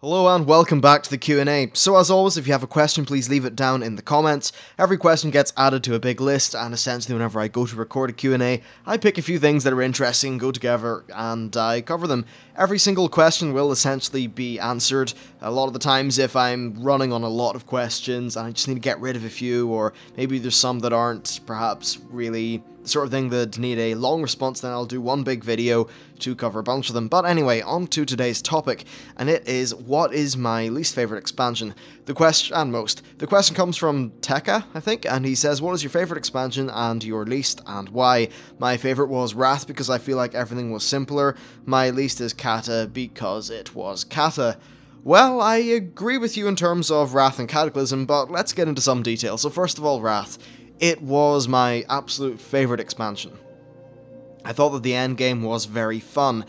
Hello and welcome back to the Q&A. So as always, if you have a question, please leave it down in the comments. Every question gets added to a big list, and essentially whenever I go to record a Q&A, I pick a few things that are interesting, go together, and I cover them. Every single question will essentially be answered. A lot of the times if I'm running on a lot of questions and I just need to get rid of a few, or maybe there's some that aren't perhaps really the sort of thing that need a long response, then I'll do one big video to cover a bunch of them. But anyway, on to today's topic, and it is, what is my least favorite expansion? The question comes from Tekka, I think, and he says, what is your favorite expansion and your least, and why? My favorite was Wrath because I feel like everything was simpler. My least is Kata because it was Kata. Well, I agree with you in terms of Wrath and Cataclysm, but let's get into some detail. So first of all, Wrath. It was my absolute favorite expansion. I thought that the endgame was very fun.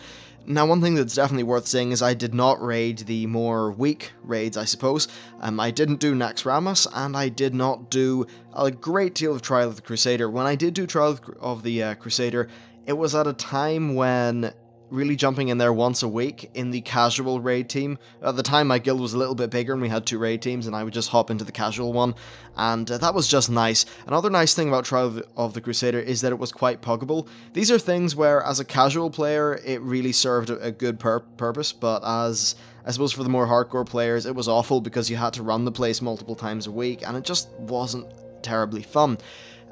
Now, one thing that's definitely worth saying is I did not raid the more weak raids, I suppose. I didn't do Naxxramas, and I did not do a great deal of Trial of the Crusader. When I did do Trial of the Crusader, it was at a time when really jumping in there once a week in the casual raid team. At the time, my guild was a little bit bigger and we had 2 raid teams, and I would just hop into the casual one, and that was just nice. Another nice thing about Trial of the Crusader is that it was quite puggable. These are things where, as a casual player, it really served a good purpose, but as I suppose for the more hardcore players, it was awful because you had to run the place multiple times a week, and it just wasn't terribly fun.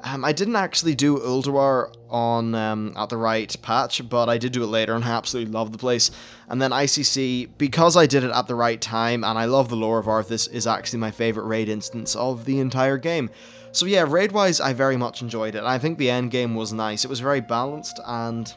I didn't actually do Ulduar on at the right patch, but I did do it later, and I absolutely loved the place. And then ICC, because I did it at the right time, and I love the lore of Arthas, is actually my favourite raid instance of the entire game. So yeah, raid-wise, I very much enjoyed it, and I think the end game was nice. It was very balanced, and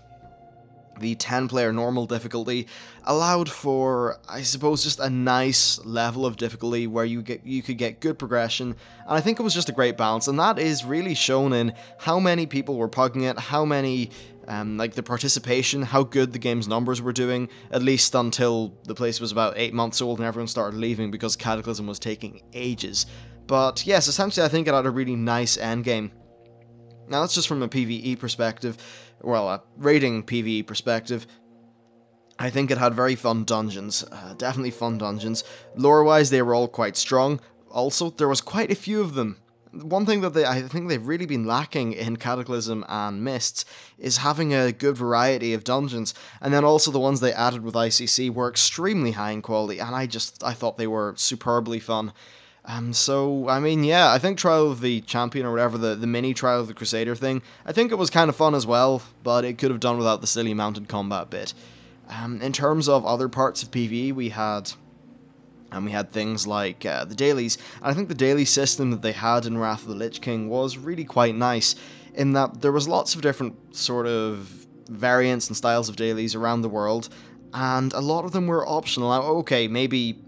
the 10-player normal difficulty allowed for, I suppose, just a nice level of difficulty where you could get good progression, and I think it was just a great balance, and that is really shown in how many people were pugging it, how many, like the participation, how good the game's numbers were doing, at least until the place was about 8 months old and everyone started leaving because Cataclysm was taking ages. But yes, essentially I think it had a really nice endgame. Now that's just from a PvE perspective, well, a raiding PvE perspective. I think it had very fun dungeons, definitely fun dungeons. Lore-wise, they were all quite strong. Also, there was quite a few of them. One thing that I think they've really been lacking in Cataclysm and Mists is having a good variety of dungeons, and then also the ones they added with ICC were extremely high in quality, and I thought they were superbly fun. So, I mean, yeah, I think Trial of the Champion, or whatever, the mini Trial of the Crusader thing, I think it was kind of fun as well, but it could have done without the silly mounted combat bit. In terms of other parts of PvE, we had things like the dailies, and I think the daily system that they had in Wrath of the Lich King was really quite nice, in that there was lots of different sort of variants and styles of dailies around the world, and a lot of them were optional. Now, okay, maybe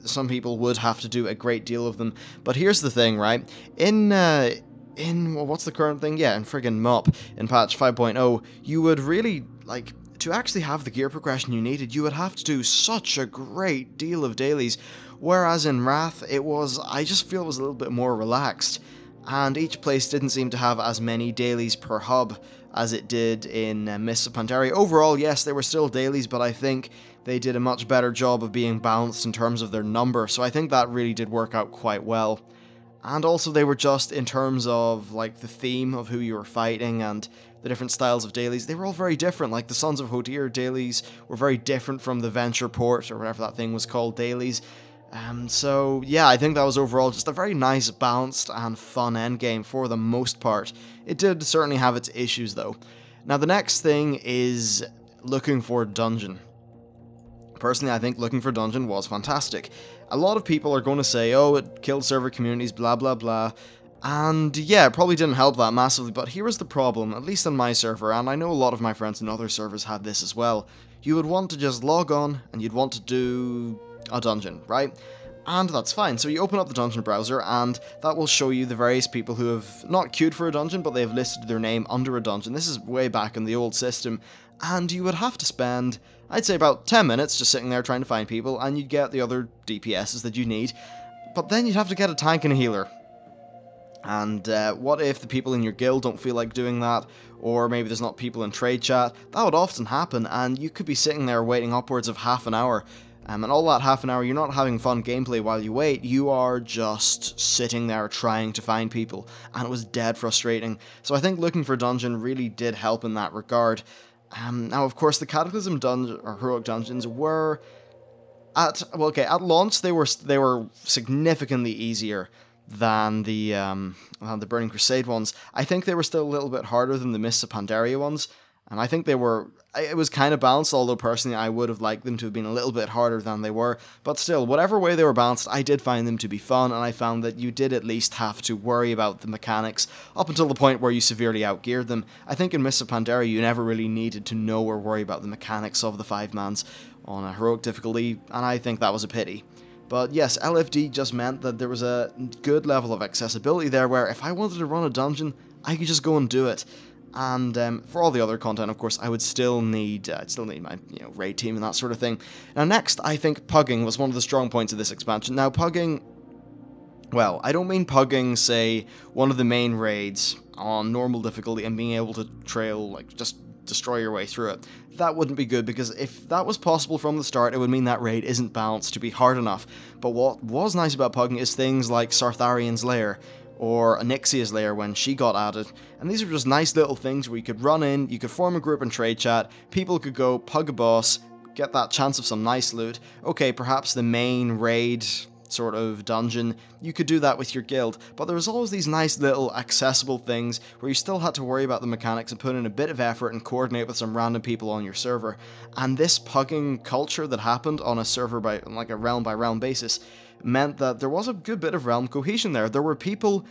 some people would have to do a great deal of them, but here's the thing, right? In well, what's the current thing? Yeah, in friggin' MOP, in patch 5.0, you would really, like, to actually have the gear progression you needed, you would have to do such a great deal of dailies, whereas in Wrath, I just feel it was a little bit more relaxed, and each place didn't seem to have as many dailies per hub as it did in Mists of Pandaria. Overall, yes, they were still dailies, but I think they did a much better job of being balanced in terms of their number, so I think that really did work out quite well. And also they were just, in terms of like the theme of who you were fighting and the different styles of dailies, they were all very different. Like the Sons of Hodir dailies were very different from the Venture Port, or whatever that thing was called, dailies. So yeah, I think that was overall just a very nice, balanced and fun endgame for the most part. It did certainly have its issues though. Now the next thing is looking for dungeon. Personally, I think looking for dungeon was fantastic. A lot of people are going to say, oh, it killed server communities, blah blah blah. And yeah, it probably didn't help that massively, but here is the problem, at least on my server, and I know a lot of my friends in other servers had this as well. You would want to just log on, and you'd want to do a dungeon, right? And that's fine. So you open up the dungeon browser, and that will show you the various people who have not queued for a dungeon, but they have listed their name under a dungeon. This is way back in the old system, and you would have to spend, I'd say, about 10 minutes just sitting there trying to find people, and you'd get the other DPSs that you need, but then you'd have to get a tank and a healer. And what if the people in your guild don't feel like doing that, or maybe there's not people in trade chat? That would often happen, and you could be sitting there waiting upwards of half an hour. And all that half an hour, you're not having fun gameplay while you wait, you are just sitting there trying to find people, and it was dead frustrating. So I think looking for dungeon really did help in that regard. Now, of course, the Cataclysm dungeon, or Heroic dungeons, were at launch they were significantly easier than the Burning Crusade ones. I think they were still a little bit harder than the Mists of Pandaria ones, and I think it was kind of balanced, although personally I would have liked them to have been a little bit harder than they were. But still, whatever way they were balanced, I did find them to be fun, and I found that you did at least have to worry about the mechanics up until the point where you severely outgeared them. I think in Mists of Pandaria you never really needed to know or worry about the mechanics of the 5-mans on a heroic difficulty, and I think that was a pity. But yes, LFD just meant that there was a good level of accessibility there where if I wanted to run a dungeon, I could just go and do it. And for all the other content, of course, I would still need my raid team and that sort of thing. Now next, I think pugging was one of the strong points of this expansion. Now pugging, well, I don't mean pugging, say, one of the main raids on normal difficulty and being able to trail, like, just destroy your way through it. That wouldn't be good, because if that was possible from the start, it would mean that raid isn't balanced to be hard enough. But what was nice about pugging is things like Sartharian's Lair, or Onyxia's Lair when she got added, and these are just nice little things where you could run in, you could form a group and trade chat, people could go pug a boss, get that chance of some nice loot. Okay, perhaps the main raid sort of dungeon, you could do that with your guild, but there was always these nice little accessible things where you still had to worry about the mechanics and put in a bit of effort and coordinate with some random people on your server. And this pugging culture that happened on a server by, like, a realm by realm basis meant that there was a good bit of realm cohesion there. There were people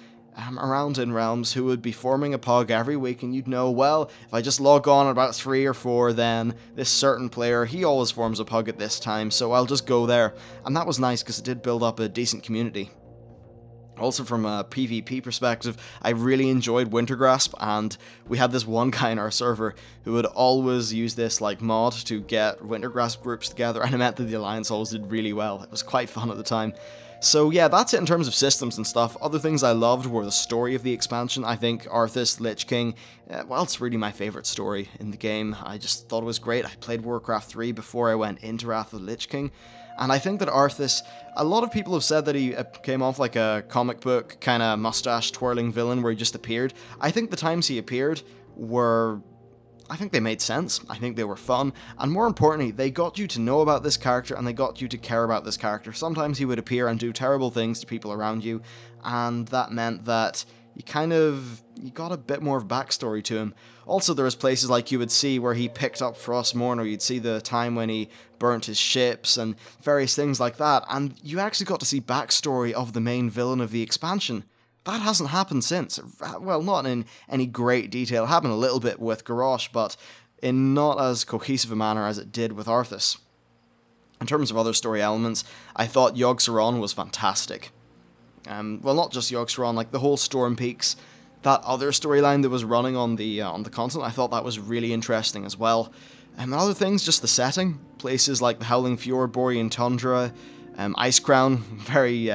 around in realms who would be forming a pug every week, and you'd know, well, if I just log on at about 3 or 4, then this certain player, he always forms a pug at this time, so I'll just go there. And that was nice because it did build up a decent community. Also, from a PvP perspective, I really enjoyed Wintergrasp, and we had this one guy in our server who would always use this like mod to get Wintergrasp groups together, and it meant that the Alliance always did really well. It was quite fun at the time. So yeah, that's it in terms of systems and stuff. Other things I loved were the story of the expansion. I think Arthas, Lich King, well, it's really my favourite story in the game. I just thought it was great. I played Warcraft 3 before I went into Wrath of the Lich King. And I think that Arthas, a lot of people have said that he came off like a comic book kind of mustache twirling villain where he just appeared. I think the times he appeared were, I think they made sense, I think they were fun, and more importantly, they got you to know about this character and they got you to care about this character. Sometimes he would appear and do terrible things to people around you, and that meant that you got a bit more of backstory to him. Also, there was places like you would see where he picked up Frostmourne, or you'd see the time when he burnt his ships and various things like that, and you actually got to see backstory of the main villain of the expansion. That hasn't happened since. Well, not in any great detail. It happened a little bit with Garrosh, but in not as cohesive a manner as it did with Arthas. In terms of other story elements, I thought Yogg-Saron was fantastic. Well, not just Yogg-Saron, like the whole Storm Peaks, that other storyline that was running on the continent, I thought that was really interesting as well. And other things, just the setting. Places like the Howling Fjord, Borean Tundra, Icecrown, very,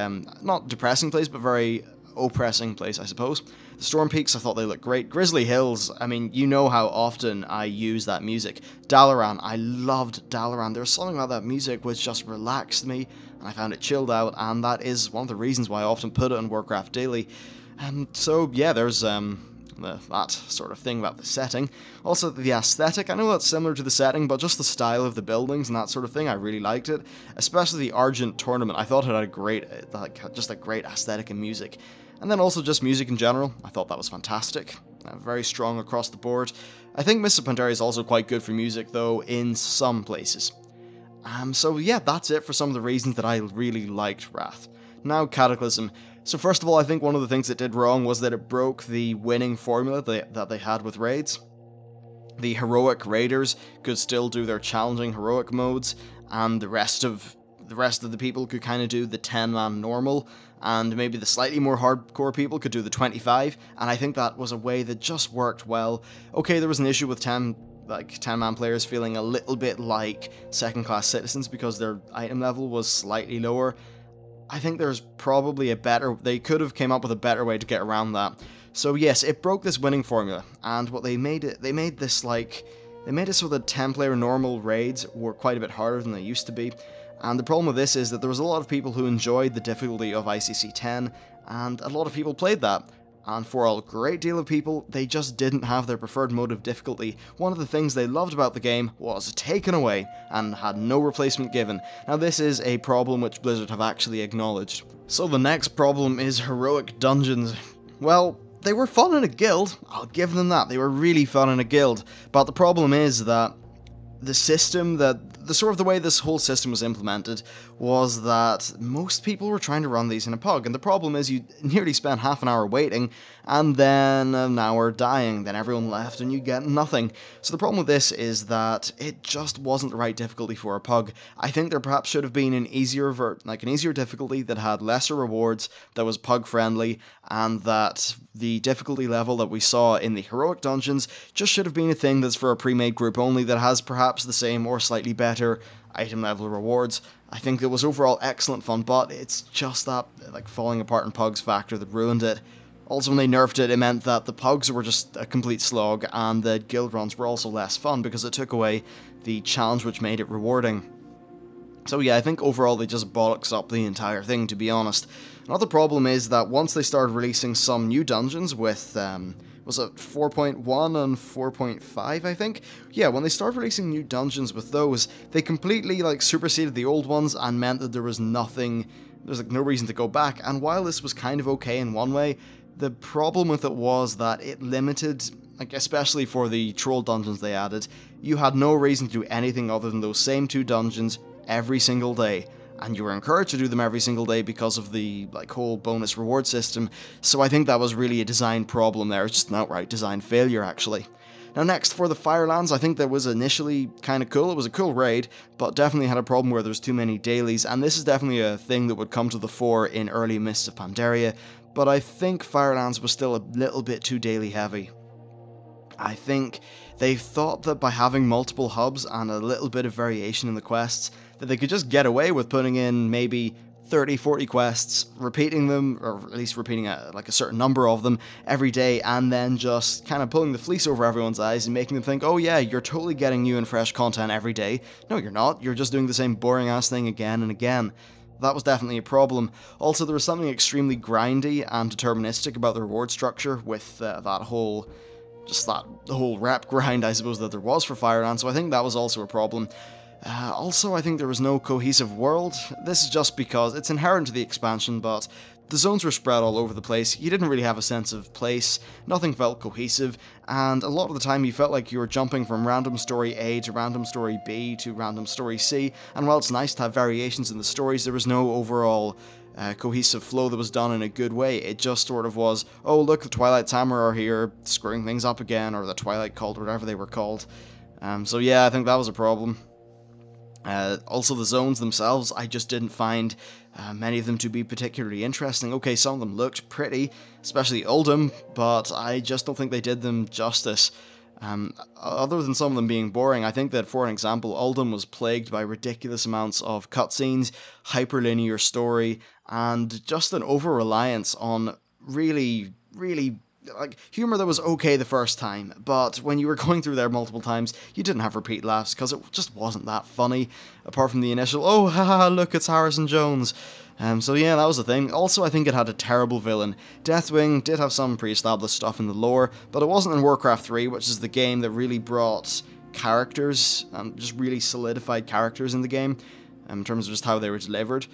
not depressing place, but very oppressing place, I suppose. The Storm Peaks, I thought they looked great. Grizzly Hills, I mean, you know how often I use that music. Dalaran, I loved Dalaran. There was something about that music which just relaxed me, and I found it chilled out, and that is one of the reasons why I often put it on Warcraft Daily. So yeah, there's that sort of thing about the setting. Also, the aesthetic, I know that's similar to the setting, but just the style of the buildings and that sort of thing, I really liked it. Especially the Argent Tournament, I thought it had a great, just a great aesthetic and music. And then also just music in general, I thought that was fantastic. Very strong across the board. I think Mists of Pandaria is also quite good for music, though, in some places. So yeah, that's it for some of the reasons that I really liked Wrath. Now, Cataclysm. So first of all, I think one of the things it did wrong was that it broke the winning formula that they had with raids. The heroic raiders could still do their challenging heroic modes, and the rest of the people could kind of do the 10-man normal, and maybe the slightly more hardcore people could do the 25, and I think that was a way that just worked well. Okay, there was an issue with 10-man players feeling a little bit like second-class citizens because their item level was slightly lower. I think there's probably they could have came up with a better way to get around that. So yes, it broke this winning formula, and what they made it so that 10-player normal raids were quite a bit harder than they used to be. And the problem with this is that there was a lot of people who enjoyed the difficulty of ICC 10, and a lot of people played that. And for a great deal of people, they just didn't have their preferred mode of difficulty. One of the things they loved about the game was taken away, and had no replacement given. Now this is a problem which Blizzard have actually acknowledged. So the next problem is heroic dungeons. Well, they were fun in a guild, I'll give them that, they were really fun in a guild, but the problem is that the system the way this whole system was implemented was that most people were trying to run these in a pug, and the problem is you nearly spent half an hour waiting, and then an hour dying, then everyone left and you get nothing. So the problem with this is that it just wasn't the right difficulty for a pug. I think there perhaps should have been an easier difficulty that had lesser rewards, that was pug friendly, and that the difficulty level that we saw in the heroic dungeons just should have been a thing that's for a pre-made group only, that has perhaps the same or slightly better item level rewards. I think it was overall excellent fun, but it's just that falling apart in pugs factor that ruined it. Also, when they nerfed it, it meant that the pugs were just a complete slog, and the guild runs were also less fun because it took away the challenge which made it rewarding. So yeah, I think overall they just bollocks up the entire thing, to be honest. Another problem is that once they started releasing some new dungeons with, was it 4.1 and 4.5, I think? Yeah, when they started releasing new dungeons with those, they completely, superseded the old ones and meant that there was nothing, there's no reason to go back. And while this was kind of okay in one way, the problem with it was that it limited, especially for the troll dungeons they added, you had no reason to do anything other than those same 2 dungeons every single day. And you were encouraged to do them every single day because of the whole bonus reward system, so I think that was really a design problem there. It's just an outright design failure, actually. Now next, for the Firelands, I think that was initially kind of cool. It was a cool raid, but definitely had a problem where there's too many dailies, and this is definitely a thing that would come to the fore in early Mists of Pandaria, but I think Firelands was still a little bit too daily heavy. I think they thought that by having multiple hubs and a little bit of variation in the quests, that they could just get away with putting in maybe 30-40 quests, repeating them, or at least repeating a certain number of them every day, and then just kind of pulling the fleece over everyone's eyes and making them think, oh yeah, you're totally getting new and fresh content every day. No, you're not. You're just doing the same boring ass thing again and again. That was definitely a problem. Also, there was something extremely grindy and deterministic about the reward structure with that whole rep grind, I suppose, that there was for Firelands, so I think that was also a problem. Also, I think there was no cohesive world. This is just because it's inherent to the expansion, but the zones were spread all over the place. You didn't really have a sense of place, nothing felt cohesive, and a lot of the time you felt like you were jumping from random story A to random story B to random story C, and while it's nice to have variations in the stories, there was no overall cohesive flow that was done in a good way. It just sort of was, oh look, the Twilight Samurai are here, screwing things up again, or the Twilight Cult, or whatever they were called. So yeah, I think that was a problem. Also, the zones themselves, I just didn't find many of them to be particularly interesting. Okay, some of them looked pretty, especially Uldum, but I just don't think they did them justice. Other than some of them being boring, I think that, for an example, Uldum was plagued by ridiculous amounts of cutscenes, hyperlinear story, and just an over-reliance on really humor that was okay the first time, but when you were going through there multiple times, you didn't have repeat laughs, because it just wasn't that funny, apart from the initial, oh haha, look, it's Harrison Jones. So yeah, that was the thing. Also, I think it had a terrible villain. Deathwing did have some pre-established stuff in the lore, but it wasn't in Warcraft 3, which is the game that really brought characters, just really solidified characters in the game, in terms of just how they were delivered.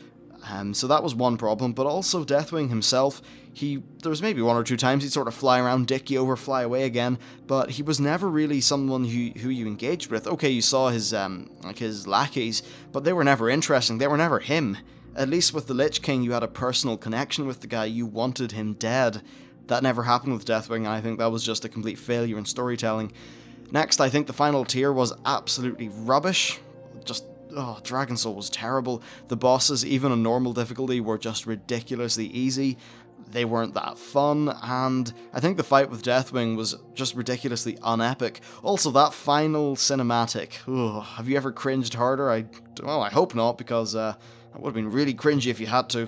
So that was one problem, but also Deathwing himself, there was maybe 1 or 2 times he'd sort of fly around, dick you over, fly away again, but he was never really someone who you engaged with. Okay, you saw his, his lackeys, but they were never interesting, they were never him. At least with the Lich King, you had a personal connection with the guy, you wanted him dead. That never happened with Deathwing, and I think that was just a complete failure in storytelling. Next, I think the final tier was absolutely rubbish. Oh, Dragon Soul was terrible. The bosses, even on normal difficulty, were just ridiculously easy. They weren't that fun, and I think the fight with Deathwing was just ridiculously unepic. Also, that final cinematic, have you ever cringed harder? Well, I hope not, because that would have been really cringy if you had to.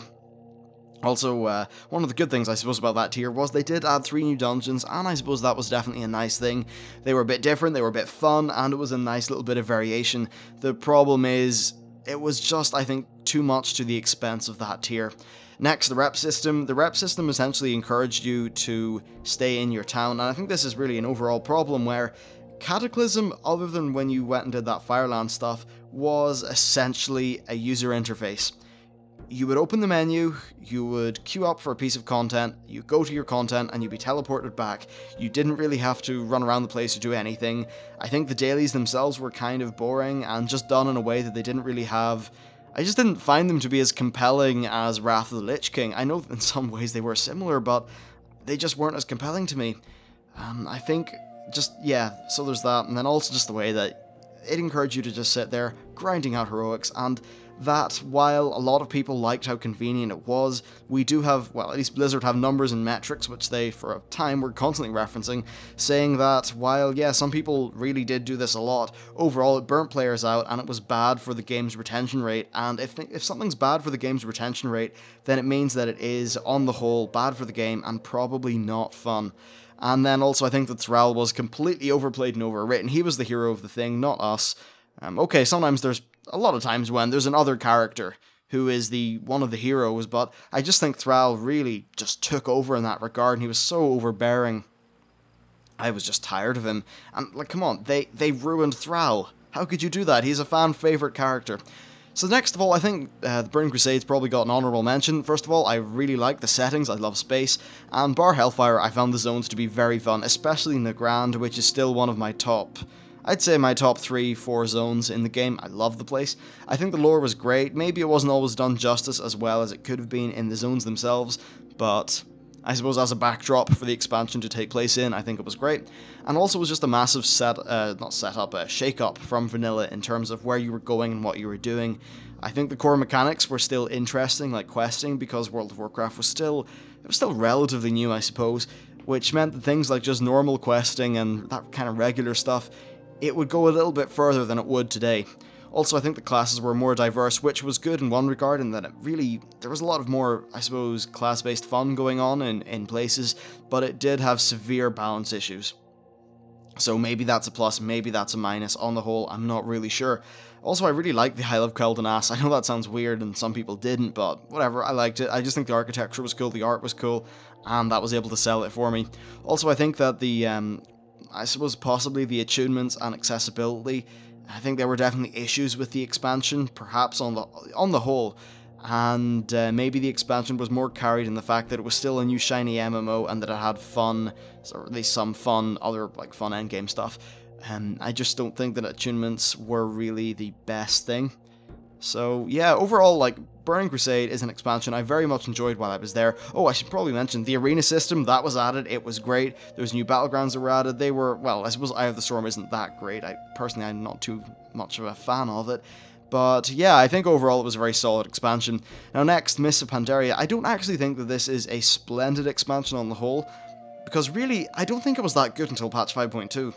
Also, one of the good things, I suppose, about that tier was they did add 3 new dungeons, and I suppose that was definitely a nice thing. They were a bit different, they were a bit fun, and it was a nice little bit of variation. The problem is, it was just, I think, too much to the expense of that tier. Next, the rep system. The rep system essentially encouraged you to stay in your town, and I think this is really an overall problem where Cataclysm, other than when you went and did that Fireland stuff, was essentially a user interface. You would open the menu, you would queue up for a piece of content, you go to your content, and you'd be teleported back. You didn't really have to run around the place or do anything. I think the dailies themselves were kind of boring, and just done in a way that they didn't really have... I just didn't find them to be as compelling as Wrath of the Lich King. I know that in some ways they were similar, but they just weren't as compelling to me. I think, just, yeah, so there's that, and then also just the way that it encouraged you to just sit there, grinding out heroics, and that, while a lot of people liked how convenient it was, we do have, well, at least Blizzard have numbers and metrics, which they, for a time, were constantly referencing, saying that, while, yeah, some people really did do this a lot, overall it burnt players out, and it was bad for the game's retention rate, and if something's bad for the game's retention rate, then it means that it is, on the whole, bad for the game, and probably not fun. And then also, I think that Thrall was completely overplayed and overwritten. He was the hero of the thing, not us. Okay, sometimes there's a lot of times when there's another character who is one of the heroes, but I just think Thrall really just took over in that regard, and he was so overbearing. I was just tired of him. And, like, come on, they ruined Thrall. How could you do that? He's a fan-favourite character. So next of all, I think the Burning Crusade's probably got an honourable mention. First of all, I really like the settings, I love space, and bar Hellfire, I found the zones to be very fun, especially Nagrand, which is still one of my top... I'd say my top 3-4 zones in the game. I love the place. I think the lore was great. Maybe it wasn't always done justice as well as it could have been in the zones themselves, but I suppose as a backdrop for the expansion to take place in, I think it was great. And also it was just a massive shake-up from vanilla in terms of where you were going and what you were doing. I think the core mechanics were still interesting, like questing, because World of Warcraft was still relatively new, I suppose, which meant that things like just normal questing and that kind of regular stuff, it would go a little bit further than it would today. Also, I think the classes were more diverse, which was good in one regard, in that there was a lot of more, I suppose, class-based fun going on in places, but it did have severe balance issues. So maybe that's a plus, maybe that's a minus. On the whole, I'm not really sure. Also, I really liked the Isle of Keldanas. I know that sounds weird and some people didn't, but whatever, I liked it. I just think the architecture was cool, the art was cool, and that was able to sell it for me. Also, I think that I suppose possibly the attunements and accessibility, I think there were definitely issues with the expansion, perhaps on the whole, and maybe the expansion was more carried in the fact that it was still a new shiny MMO and that it had fun, or at least some fun, other like fun endgame stuff. I just don't think that attunements were really the best thing. So yeah, overall, like, Burning Crusade is an expansion I very much enjoyed while I was there. Oh, I should probably mention, the arena system, that was added, it was great. There's new battlegrounds that were added, they were, well, I suppose Eye of the Storm isn't that great. Personally, I'm not too much of a fan of it. But yeah, I think overall it was a very solid expansion. Now next, Mists of Pandaria. I don't actually think that this is a splendid expansion on the whole, because really, I don't think it was that good until patch 5.2.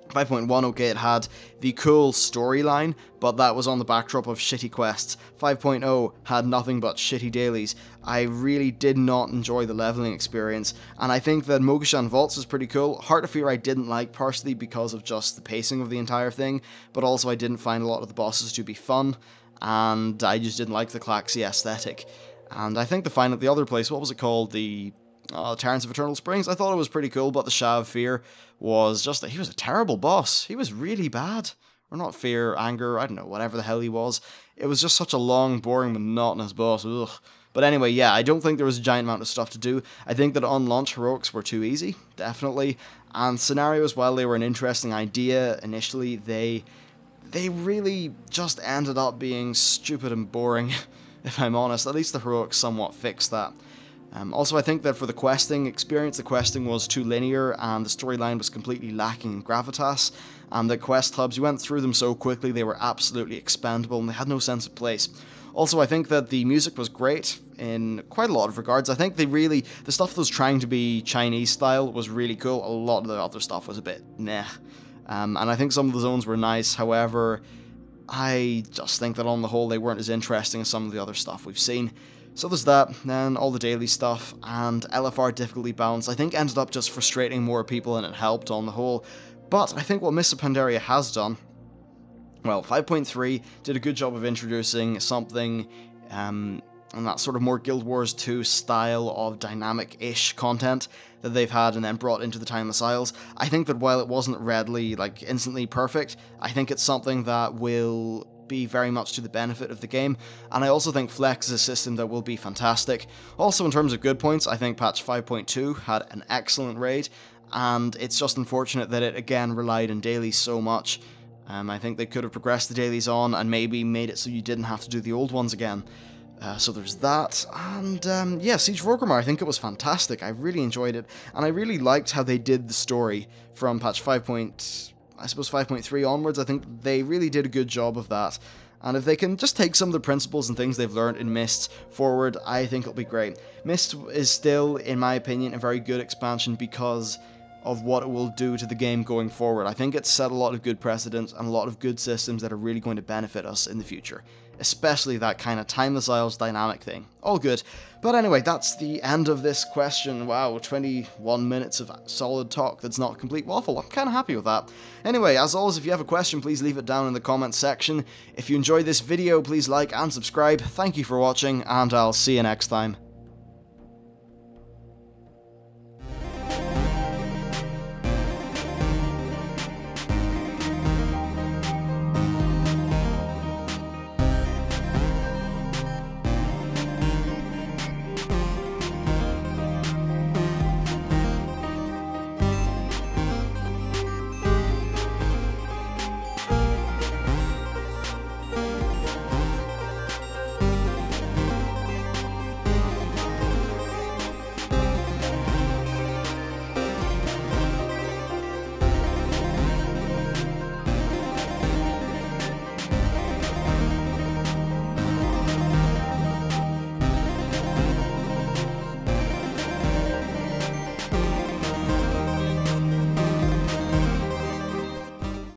5.1, okay, it had the cool storyline, but that was on the backdrop of shitty quests. 5.0 had nothing but shitty dailies. I really did not enjoy the leveling experience, and I think that Mogashan Vaults is pretty cool. Heart of Fear I didn't like, partially because of just the pacing of the entire thing, but also I didn't find a lot of the bosses to be fun, and I just didn't like the Klaxi aesthetic. And I think the other place, what was it called? The Terrence of Eternal Springs, I thought it was pretty cool, but the Shah of Fear was just he was a terrible boss. He was really bad. Or not Fear, Anger, I don't know, whatever the hell he was. It was just such a long, boring, monotonous boss. Ugh. But anyway, yeah, I don't think there was a giant amount of stuff to do. I think that on launch heroics were too easy, definitely. And scenarios, while they were an interesting idea initially, they really just ended up being stupid and boring, if I'm honest. At least the heroics somewhat fixed that. Also, I think that for the questing experience, the questing was too linear and the storyline was completely lacking in gravitas, and the quest hubs, you went through them so quickly they were absolutely expendable and they had no sense of place. Also, I think that the music was great in quite a lot of regards. I think the stuff that was trying to be Chinese style was really cool. A lot of the other stuff was a bit meh. And I think some of the zones were nice, however, I just think that on the whole they weren't as interesting as some of the other stuff we've seen. So there's that, then all the daily stuff, and LFR difficulty balance I think ended up just frustrating more people than it helped on the whole. But I think what Mists of Pandaria has done well, 5.3 did a good job of introducing something and that sort of more Guild Wars 2 style of dynamic-ish content that they've had and then brought into the Timeless Isles. I think that while it wasn't readily, like, instantly perfect, I think it's something that will be very much to the benefit of the game, and I also think Flex is a system that will be fantastic. Also, in terms of good points, I think patch 5.2 had an excellent raid, and it's just unfortunate that it again relied on dailies so much. I think they could have progressed the dailies on and maybe made it so you didn't have to do the old ones again. So there's that, and yeah, Siege of Orgrimmar, I think it was fantastic. I really enjoyed it, and I really liked how they did the story from patch 5.3 onwards. I think they really did a good job of that, and if they can just take some of the principles and things they've learned in Mist forward, I think it'll be great. Mist is still, in my opinion, a very good expansion because of what it will do to the game going forward. I think it's set a lot of good precedents and a lot of good systems that are really going to benefit us in the future. Especially that kind of Timeless Isles dynamic thing. All good. But anyway, that's the end of this question. Wow, 21 minutes of solid talk that's not complete waffle. I'm kind of happy with that. Anyway, as always, if you have a question, please leave it down in the comments section. If you enjoyed this video, please like and subscribe. Thank you for watching, and I'll see you next time.